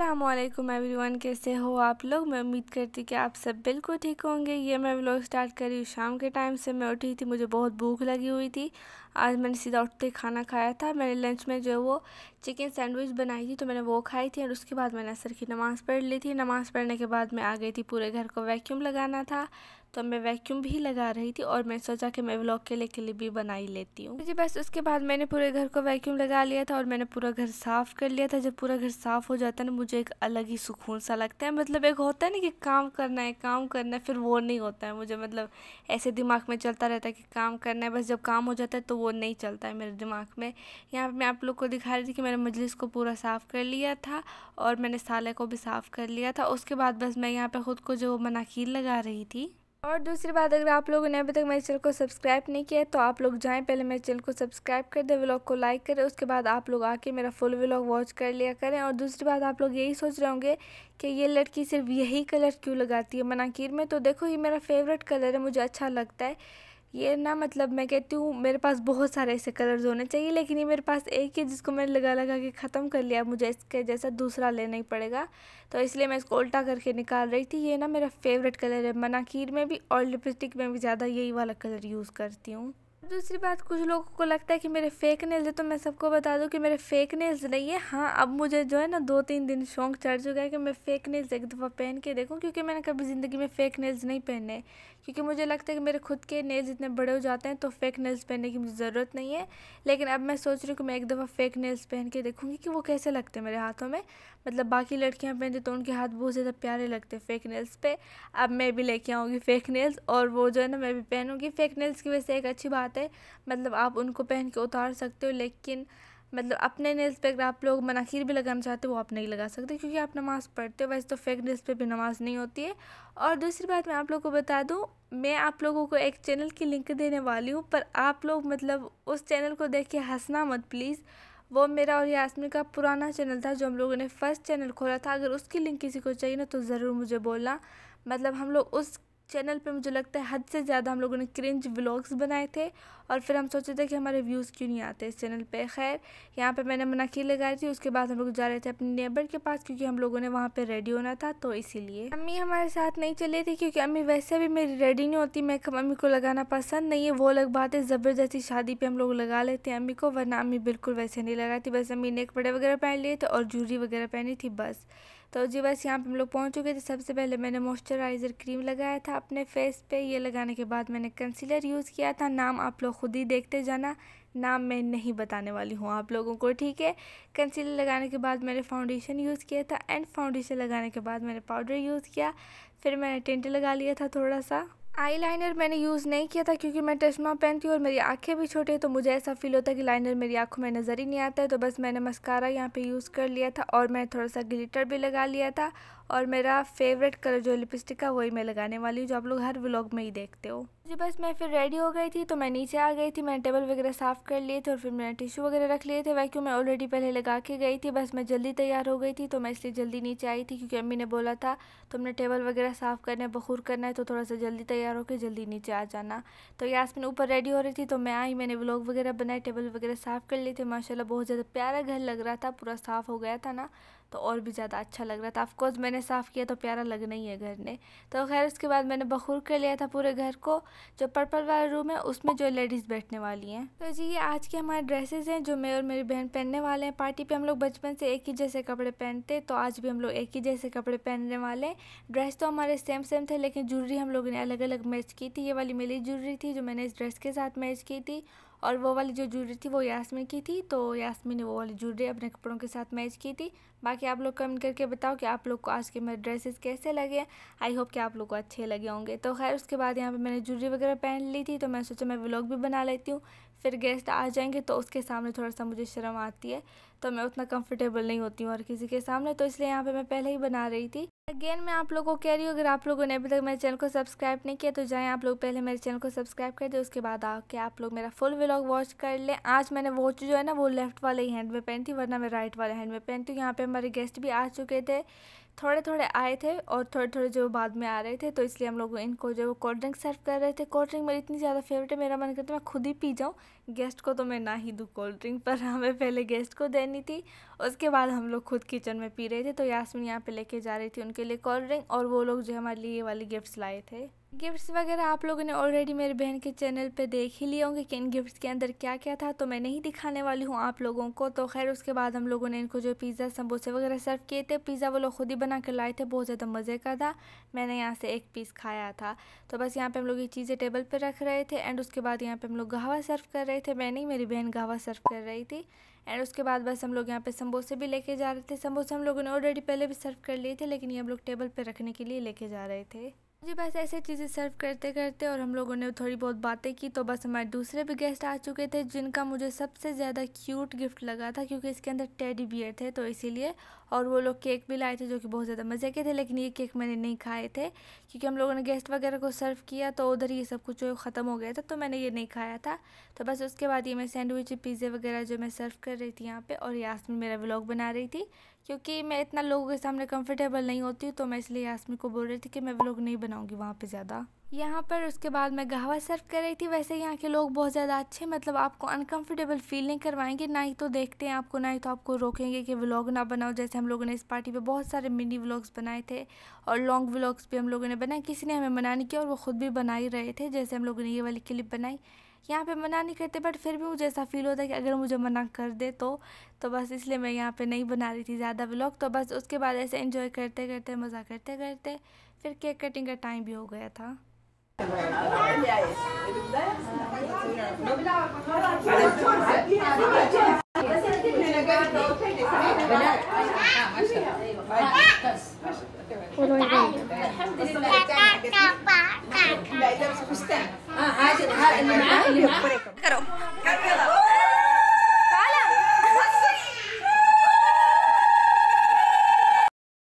अस्सलामुअलैकुम एवरीवन, कैसे हो आप लोग। मैं उम्मीद करती कि आप सब बिल्कुल ठीक होंगे। ये मैं व्लॉग स्टार्ट कर रही हूँ शाम के टाइम से। मैं उठी थी, मुझे बहुत भूख लगी हुई थी। आज मैंने सीधा उठते ही खाना खाया था। मैंने लंच में जो वो चिकन सैंडविच बनाई थी तो मैंने वो खाई थी और उसके बाद मैंने असर की नमाज़ पढ़ ली थी। नमाज़ पढ़ने के बाद मैं आ गई थी, पूरे घर को वैक्यूम लगाना था तो मैं वैक्यूम भी लगा रही थी और मैंने सोचा कि मैं व्लॉग के लिए क्लिप भी बना ही लेती हूँ जी। बस उसके बाद मैंने पूरे घर को वैक्यूम लगा लिया था और मैंने पूरा घर साफ़ कर लिया था। जब पूरा घर साफ़ हो जाता है ना, मुझे एक अलग ही सुकून सा लगता है। मतलब एक होता है ना कि काम करना है फिर वो नहीं होता है मुझे। मतलब ऐसे दिमाग में चलता रहता है कि काम करना है, बस जब काम हो जाता है तो वो नहीं चलता है मेरे दिमाग में। यहाँ पर मैं आप लोग को दिखा रही थी कि मैंने मजलिस को पूरा साफ़ कर लिया था और मैंने साले को भी साफ़ कर लिया था। उसके बाद बस मैं यहाँ पे ख़ुद को जो मनाखीर लगा रही थी। और दूसरी बात, अगर आप लोगों ने अभी तक मेरे चैनल को सब्सक्राइब नहीं किया है तो आप लोग जाएं, पहले मेरे चैनल को सब्सक्राइब कर दें, व्लॉग को लाइक करें, उसके बाद आप लोग आके मेरा फुल व्लॉग वॉच कर लिया करें। और दूसरी बात, आप लोग यही सोच रहे होंगे कि ये लड़की सिर्फ यही कलर क्यों लगाती है मनाकिर में। तो देखो, ये मेरा फेवरेट कलर है, मुझे अच्छा लगता है ये ना। मतलब मैं कहती हूँ मेरे पास बहुत सारे ऐसे कलर्स होने चाहिए, लेकिन ये मेरे पास एक ही जिसको मैंने लगा लगा के ख़त्म कर लिया। मुझे इसके जैसा दूसरा लेना ही पड़ेगा, तो इसलिए मैं इसको उल्टा करके निकाल रही थी। ये ना मेरा फेवरेट कलर है, मनाकिर में भी और लिपस्टिक में भी ज़्यादा यही वाला कलर यूज़ करती हूँ। दूसरी बात, कुछ लोगों को लगता है कि मेरे फेक नेल्स है, तो मैं सबको बता दूं कि मेरे फेक नेल्स नहीं है। हाँ, अब मुझे जो है ना 2-3 दिन शौक चढ़ चुका है कि मैं फ़ेक नेल्स एक दफ़ा पहन के देखूं, क्योंकि मैंने कभी ज़िंदगी में फ़ेक नेल्स नहीं पहने। क्योंकि मुझे लगता है कि मेरे खुद के नेल्स इतने बड़े हो जाते हैं तो फ़ेक नेल्स पहनने की मुझे ज़रूरत नहीं है। लेकिन अब मैं सोच रही हूँ कि मैं एक दफ़ा फ़ेक नेल्स पहन के देखूँगी कि वो कैसे लगते हैं मेरे हाथों में। मतलब बाकी लड़कियाँ पहनती तो उनके हाथ बहुत ज़्यादा प्यारे लगते हैं फ़ेक नेल्स पे। अब मैं भी लेके आऊँगी फ़ेक नेल्स और वो जो है ना मैं भी पहनूँगी। फ़ेक नेल्स की वजह से एक अच्छी बात है, मतलब आप उनको पहन के उतार सकते हो, लेकिन मतलब अपने नेल्स पे अगर आप लोग मनाखीर भी लगाना चाहते हो वो आप नहीं लगा सकते, क्योंकि आप नमाज़ पढ़ते हो। वैसे तो फेक नेल्स पे भी नमाज़ नहीं होती है। और दूसरी बात, मैं आप लोगों को बता दूं, मैं आप लोगों को एक चैनल की लिंक देने वाली हूँ, पर आप लोग मतलब उस चैनल को देख के हंसना मत प्लीज़। वो मेरा और यास्मीन का पुराना चैनल था जो हम लोगों ने फर्स्ट चैनल खोला था। अगर उसकी लिंक किसी को चाहिए ना तो ज़रूर मुझे बोलना। मतलब हम लोग उस चैनल पे मुझे लगता है हद से ज़्यादा हम लोगों ने क्रिंज व्लॉग्स बनाए थे और फिर हम सोचे थे कि हमारे व्यूज़ क्यों नहीं आते इस चैनल पे। खैर, यहाँ पे मैंने मनाखीर लगाई थी। उसके बाद हम लोग जा रहे थे अपने नेबर के पास, क्योंकि हम लोगों ने वहाँ पे रेडी होना था, तो इसीलिए अम्मी हमारे साथ नहीं चली थी, क्योंकि अम्मी वैसे भी मेरी रेडी नहीं होती। मेकअप अम्मी को लगाना पसंद नहीं है। वो अलग बात है, ज़बरदस्ती शादी पर हम लोग लगा लेते हैं अम्मी को, वरना अम्मी बिल्कुल वैसे नहीं लगाती। बस अम्मी ने कपड़े वगैरह पहन लिए थे और ज्वेलरी वगैरह पहनी थी बस। तो जी बस यहाँ पे हम लोग पहुँच चुके थे। सबसे पहले मैंने मॉइस्चराइज़र क्रीम लगाया था अपने फेस पे। ये लगाने के बाद मैंने कंसीलर यूज़ किया था। नाम आप लोग खुद ही देखते जाना, नाम मैं नहीं बताने वाली हूँ आप लोगों को, ठीक है। कंसीलर लगाने के बाद मैंने फाउंडेशन यूज़ किया था एंड फाउंडेशन लगाने के बाद मैंने पाउडर यूज़ किया। फिर मैंने टिंट लगा लिया था थोड़ा सा। आईलाइनर मैंने यूज़ नहीं किया था क्योंकि मैं चश्मा पहनती हूँ और मेरी आंखें भी छोटी है, तो मुझे ऐसा फील होता है कि लाइनर मेरी आंखों में नज़र ही नहीं आता है। तो बस मैंने मस्कारा यहाँ पे यूज़ कर लिया था और मैं थोड़ा सा ग्लिटर भी लगा लिया था। और मेरा फेवरेट कलर जो लिपस्टिक का वही मैं लगाने वाली हूँ, जो आप लोग हर व्लॉग में ही देखते हो जी। बस मैं फिर रेडी हो गई थी तो मैं नीचे आ गई थी। मैंने टेबल वगैरह साफ़ कर लिए थे और फिर मैंने टिश्यू वगैरह रख लिए थे। वैक्यूम मैं ऑलरेडी पहले लगा के गई थी। बस मैं जल्दी तैयार हो गई थी तो मैं इसलिए जल्दी नीचे आई थी, क्योंकि अम्मी ने बोला था तुमने टेबल वगैरह साफ़ करना है, बखूर करना है, तो थोड़ा सा जल्दी तैयार होकर जल्दी नीचे आ जाना। तो यास्मीन ऊपर रेडी हो रही थी तो मैं आई, मैंने व्लॉग वगैरह बनाए, टेबल वगैरह साफ़ कर लिए थे। माशाल्लाह बहुत ज़्यादा प्यारा घर लग रहा था, पूरा साफ़ हो गया था ना तो और भी ज़्यादा अच्छा लग रहा था। ऑफकोर्स मैंने साफ़ किया तो प्यारा लगना ही है घर ने। तो खैर उसके बाद मैंने बखूर कर लिया था पूरे घर को। जो पर्पल वाला रूम है उसमें जो लेडीज़ बैठने वाली हैं। तो जी ये आज के हमारे ड्रेसेस हैं जो मैं और मेरी बहन पहनने वाले हैं। पार्टी पे हम लोग बचपन से एक ही जैसे कपड़े पहनते, तो आज भी हम लोग एक ही जैसे कपड़े पहनने वाले हैं। ड्रेस तो हमारे सेम सेम थे, लेकिन ज्वेलरी हम लोगों ने अलग अलग मैच की थी। ये वाली मेरी ज्वेलरी थी जो मैंने इस ड्रेस के साथ मैच की थी, और वो वाली जो ज्वेलरी थी वो यास्मीन की थी, तो यास्मीन ने वो वाली ज्वेलरी अपने कपड़ों के साथ मैच की थी। बाकी आप लोग कमेंट करके बताओ कि आप लोग को आज के मेरे ड्रेसेस कैसे लगे। आई होप कि आप लोग को अच्छे लगे होंगे। तो खैर उसके बाद यहाँ पे मैंने ज्वेलरी वगैरह पहन ली थी, तो मैं सोचा मैं व्लॉग भी बना लेती हूँ। फिर गेस्ट आ जाएंगे तो उसके सामने थोड़ा सा मुझे शर्म आती है, तो मैं उतना कंफर्टेबल नहीं होती हूँ और किसी के सामने, तो इसलिए यहाँ पे मैं पहले ही बना रही थी। अगेन मैं आप लोगों को कह रही हूँ, अगर आप लोगों ने अभी तक मेरे चैनल को सब्सक्राइब नहीं किया तो जाएं आप लोग पहले मेरे चैनल को सब्सक्राइब कर दें, उसके बाद आके आप लोग मेरा फुल व्लॉग वॉच कर लें। आज मैंने वॉच जो है ना वो लेफ्ट वाले ही हैंड में पहनी थी, वरना मैं राइट वाले हैंड में पहनती हूँ। यहाँ पे हमारे गेस्ट भी आ चुके थे, थोड़े थोड़े आए थे और थोड़े थोड़े जो बाद में आ रहे थे, तो इसलिए हम लोग इनको जो कोल्ड ड्रिंक सर्व कर रहे थे। कोल्ड ड्रिंक मेरी इतनी ज़्यादा फेवरेट है, मेरा मन करता है मैं खुद ही पी जाऊँ, गेस्ट को तो मैं ना ही दूँ कोल्ड ड्रिंक, पर हमें पहले गेस्ट को देनी थी, उसके बाद हम लोग खुद किचन में पी रहे थे। तो यास्मीन यहाँ पे लेके जा रही थी उनके लिए कोल्ड ड्रिंक, और वो लोग जो हमारे लिए ये वाली गिफ्ट्स लाए थे। गिफ्ट्स वगैरह आप लोगों ने ऑलरेडी मेरे बहन के चैनल पे देख ही लिए होंगे कि इन गिफ्ट्स के अंदर क्या क्या था, तो मैं नहीं दिखाने वाली हूँ आप लोगों को। तो खैर उसके बाद हम लोगों ने इनको जो पिज़्ज़ा समोसे वगैरह सर्व किए थे, पिज़्ज़ा वो लोग खुद ही बना कर लाए थे, बहुत ज़्यादा मज़े का था। मैंने यहाँ से एक पीस खाया था। तो बस यहाँ पर हम लोग ये चीज़ें टेबल पर रख रहे थे, एंड उसके बाद यहाँ पर हम लोग कहवा सर्व कर रहे थे। मैं नहीं, मेरी बहन कहवा सर्व कर रही थी। एंड उसके बाद बस हम लोग यहाँ पे समोसे भी लेके जा रहे थे। समोसे हम लोगों ने ऑलरेडी पहले भी सर्व कर लिए थे, लेकिन ये हम लोग टेबल पे रखने के लिए लेके जा रहे थे जी। बस ऐसे चीज़ें सर्व करते करते और हम लोगों ने थोड़ी बहुत बातें की, तो बस हमारे दूसरे भी गेस्ट आ चुके थे, जिनका मुझे सबसे ज़्यादा क्यूट गिफ्ट लगा था, क्योंकि इसके अंदर टेडी बियर थे, तो इसीलिए। और वो लोग केक भी लाए थे जो कि बहुत ज़्यादा मज़े के थे, लेकिन ये केक मैंने नहीं खाए थे, क्योंकि हम लोगों ने गेस्ट वगैरह को सर्व किया तो उधर ये सब कुछ जो ख़त्म हो गया था, तो मैंने ये नहीं खाया था। तो बस उसके बाद ये मैं सैंडविच पिज़्ज़े वगैरह जो मैं सर्व कर रही थी यहाँ पे, और यास्मीन मेरा व्लॉग बना रही थी, क्योंकि मैं इतना लोगों के सामने कंफर्टेबल नहीं होती हूँ, तो मैं इसलिए यास्मीन को बोल रही थी कि मैं व्लॉग नहीं बनाऊंगी वहाँ पे ज़्यादा। यहाँ पर उसके बाद मैं कहवा सर्व कर रही थी। वैसे यहाँ के लोग बहुत ज़्यादा अच्छे, मतलब आपको अनकंफर्टेबल फील नहीं करवाएंगे, ना ही तो देखते हैं आपको, ना ही तो आपको रोकेंगे कि व्लॉग ना बनाओ। जैसे हम लोगों ने इस पार्टी पे बहुत सारे मिनी व्लॉग्स बनाए थे और लॉन्ग व्लॉग्स भी हम लोगों ने बनाए। किसी ने हमें मना नहीं किया और वो खुद भी बना ही रहे थे। जैसे हम लोगों ने ये वाली क्लिप बनाई, यहाँ पे मना नहीं करते, बट फिर भी मुझे ऐसा फील होता है कि अगर मुझे मना कर दे तो बस इसलिए मैं यहाँ पे नहीं बना रही थी ज़्यादा व्लॉग। तो बस उसके बाद ऐसे एंजॉय करते करते, मज़ा करते करते फिर केक कटिंग का टाइम भी हो गया था।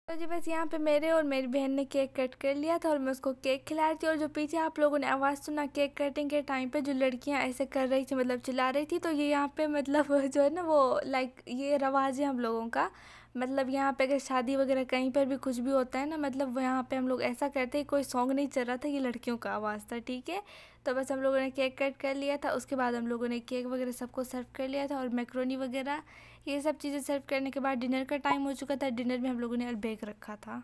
जी बस यहाँ पे मेरे और मेरी बहन ने केक कट कर लिया था और मैं उसको केक खिला रही थी। और जो पीछे आप लोगों ने आवाज़ सुना केक कटिंग के टाइम पे, जो लड़कियाँ ऐसे कर रही थी, मतलब चिल्ला रही थी, तो ये यहाँ पे मतलब जो है ना वो लाइक ये रवाज है हम लोगों का। मतलब यहाँ पे अगर शादी वगैरह कहीं पर भी कुछ भी होता है ना, मतलब यहाँ पे हम लोग ऐसा करते हैं, कोई सॉन्ग नहीं चल रहा था, ये लड़कियों का आवाज़ था, ठीक है। तो बस हम लोगों ने केक कट कर लिया था। उसके बाद हम लोगों ने केक वगैरह सबको सर्व कर लिया था, और मैक्रोनी वगैरह ये सब चीज़ें सर्व करने के बाद डिनर का टाइम हो चुका था। डिनर में हम लोगों ने अलबेक रखा था।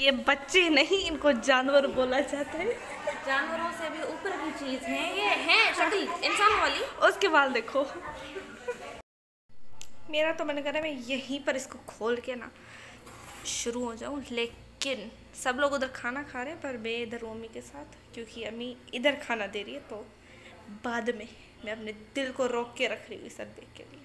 ये बच्चे नहीं, इनको जानवर बोला जाता है। जानवरों से भी ऊपर की चीज है, ये है शक्ल इंसान वाली। उसके बाल देखो। मेरा तो मन कर रहा है मैं यहीं पर इसको खोल के ना शुरू हो जाऊं, लेकिन सब लोग उधर खाना खा रहे हैं, पर मैं इधर अम्मी के साथ, क्योंकि अम्मी इधर खाना दे रही है, तो बाद में मैं अपने दिल को रोक के रख रही हूँ सब देख के लिए।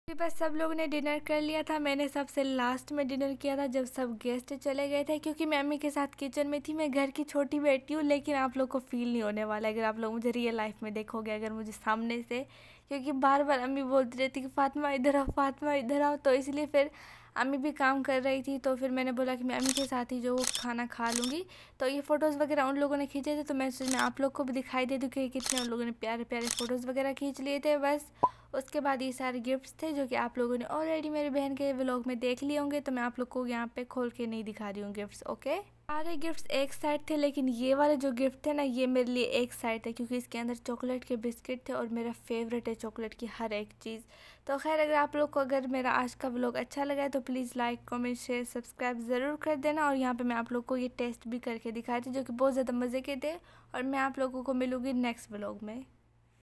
बस सब लोगों ने डिनर कर लिया था। मैंने सबसे लास्ट में डिनर किया था जब सब गेस्ट चले गए थे, क्योंकि मैं अम्मी के साथ किचन में थी। मैं घर की छोटी बेटी हूँ, लेकिन आप लोग को फील नहीं होने वाला अगर आप लोग मुझे रियल लाइफ में देखोगे, अगर मुझे सामने से, क्योंकि बार बार अम्मी बोलती रहती कि फातिमा इधर आओ, फातिमा इधर आओ। तो इसलिए फिर अम्मी भी काम कर रही थी, तो फिर मैंने बोला कि मैं अम्मी के साथ ही जो खाना खा लूँगी। तो ये फ़ोटोज़ वगैरह उन लोगों ने खींचे थे, तो मैं सोच में आप लोग को भी दिखाई दे दूँ कि कितने उन लोगों ने प्यारे प्यारे फ़ोटोज़ वगैरह खींच लिए थे। बस उसके बाद ये सारे गिफ्ट्स थे जो कि आप लोगों ने ऑलरेडी मेरी बहन के व्लॉग में देख लिए होंगे, तो मैं आप लोग को यहाँ पे खोल के नहीं दिखा रही हूँ गिफ्ट्स। ओके, सारे गिफ्ट्स एक साइड थे, लेकिन ये वाले जो गिफ्ट थे ना, ये मेरे लिए एक साइड थे, क्योंकि इसके अंदर चॉकलेट के बिस्किट थे और मेरा फेवरेट है चॉकलेट की हर एक चीज़। तो खैर, अगर आप लोग को अगर मेरा आज का व्लॉग अच्छा लगा है तो please like, comment, share, subscribe ज़रूर कर देना। और यहाँ पे मैं आप लोग को ये टेस्ट भी करके दिखाई थी, जो कि बहुत ज़्यादा मज़े के थे। और मैं आप लोगों को मिलूँगी नेक्स्ट व्लॉग में।